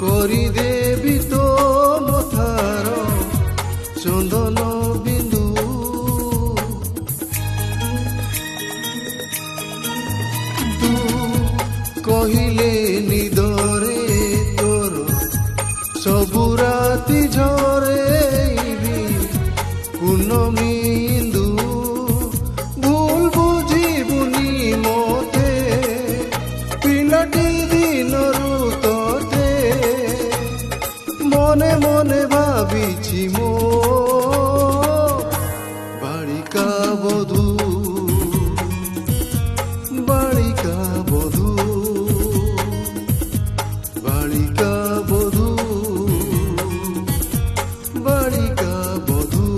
କରିଦେବି ତୋ ମଥାର ଚନ୍ଦନ ବିନ୍ଦୁ। ତୁ କହିଲେ ନିଦରେ ତୋର ସବୁ ରାତି ଝରେଇବି ପୂର୍ଣ୍ଣମୀ ଇନ୍ଦୁ। ଭୁଲ ବୁଝିବୁନି ମତେ ପିଲାଟି ଦିନରୁ ତତେ ମନେ ମନେ ଭାବିଛି ମୋ ବାଳିକା ବଧୂ ବାଳିକା ବଧୂ ବାଳିକା ବଧୂ ବାଳିକା ବଧୂ।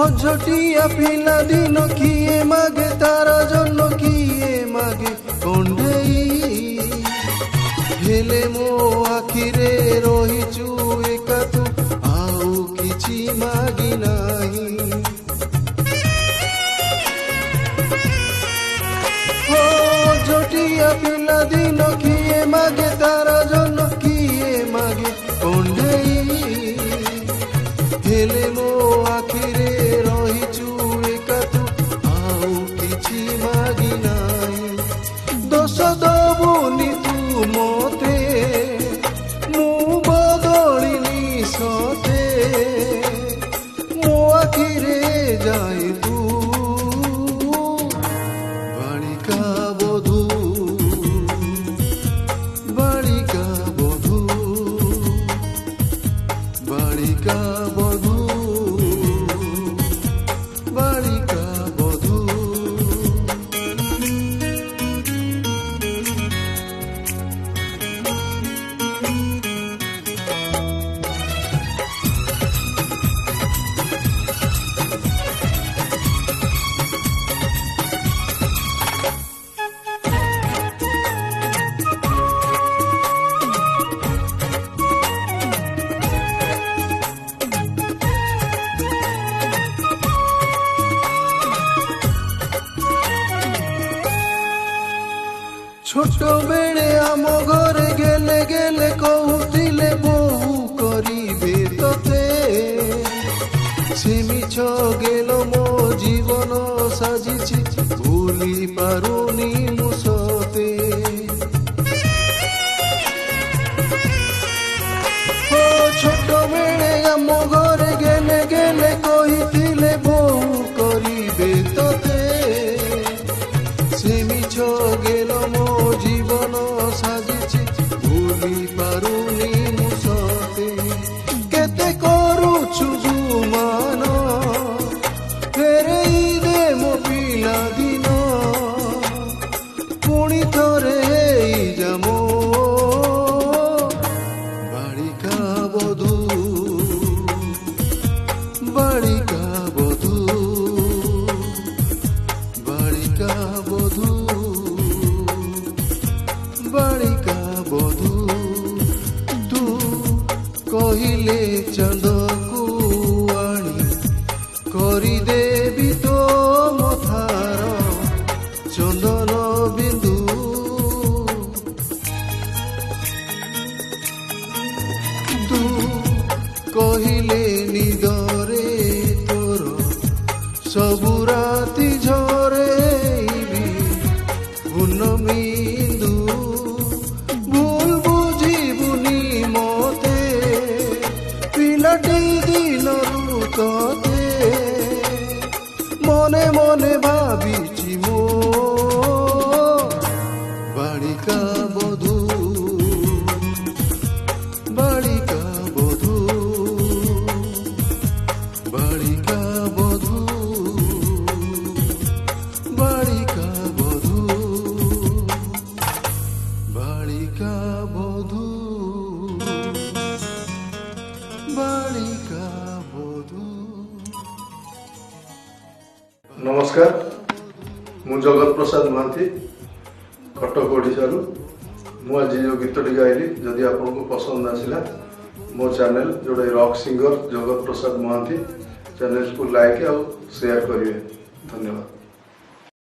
অঝটিয়া পিলা দিন কিয়ে মাগে তার জন্য কিয়ে মাগে কণ্ঠেই হেলে ମୋ ଆଖିରେ ରହିଛୁ ଏକା ତୁ ଆଉ କିଛି ମାଗି ନାହିଁ। অঝটিয়া পিলা দিন কিয়ে মাগে তার জন্য কিয়ে মাগে কণ্ঠেই হেলে ମୋ ଆଖିରେ ରହିଛୁ ଏକା ତୁ ଆଉ କିଛି ମାଗି ନାହିଁ। ଦୋଷ ଦବୁନି ତୁ ମତେ ମୁଁ ବଦଳିନି ସତେ ମୋ ଆଖିରେ ଯାଇ ତୁ ବାଳିକା ବଧୂ ବାଳିକା ବଧୂ ବାଳିକା ବଧୂ ବାଳିକା ବଧୂ। ছোট বেড়ে আম ঘরে গেলে গেলে কহুଥିଲେ বহু করিবে ততে সে মিছ গেল ମୋ জীবন সাজিছি ভুলি পারুনি ମୁଁ সতে। ছোট বেড়ে আম ঘরে গেলে গেলে কহিଥିଲେ বহু করিবে ততে সে মিছ গেল ମୋ জীবন সাজিছি ভুলি পারুনি ମୁଁ ସତେ। କେତେ କରୁଛୁ ଗୁମାନ ଫେରେଇ ଦେ ମୋ ପିଲା ଦିନ ପୁଣି ଥରେ ହେଇଯା ମୋ ବାଳିକା ବଧୂ ବାଳିକା ବଧୂ ବାଳିକା ବଧୂ ବାଳିକା ବଧୂ। ତୁ କହିଲେ ଚାନ୍ଦକୁ ଆଣି କରିଦେବି ତୋ ମଥାର ଚନ୍ଦନ ବିନ୍ଦୁ। ତୁ କହିଲେ ନିଦରେ ତୋର ସବୁ ରାତି ଝରେଇବି ପୂର୍ଣ୍ଣମୀ ଇନ୍ଦୁ। ଭୁଲ ବୁଝିବୁନି ମତେ ପିଲାଟି ଦିନରୁ ତତେ ମନେ ମନେ ଭାବିଛି ମୋ ବାଳିକା ବଧୂ ବାଳିକା ବଧୂ ବାଳିକା ବଧୂ ବାଳିକା ବଧୂ बालिका बधू बालिका बधू। नमस्कार, मु जगत प्रसाद महांती कटक ओडिशा रु। मु आज जो गीतटी गाइली जदि आपको पसंद आसिला मो चैनल जोड़ा rock singer Jagat Prasad Mahanti channel को लाइक और शेयर करिए। धन्यवाद।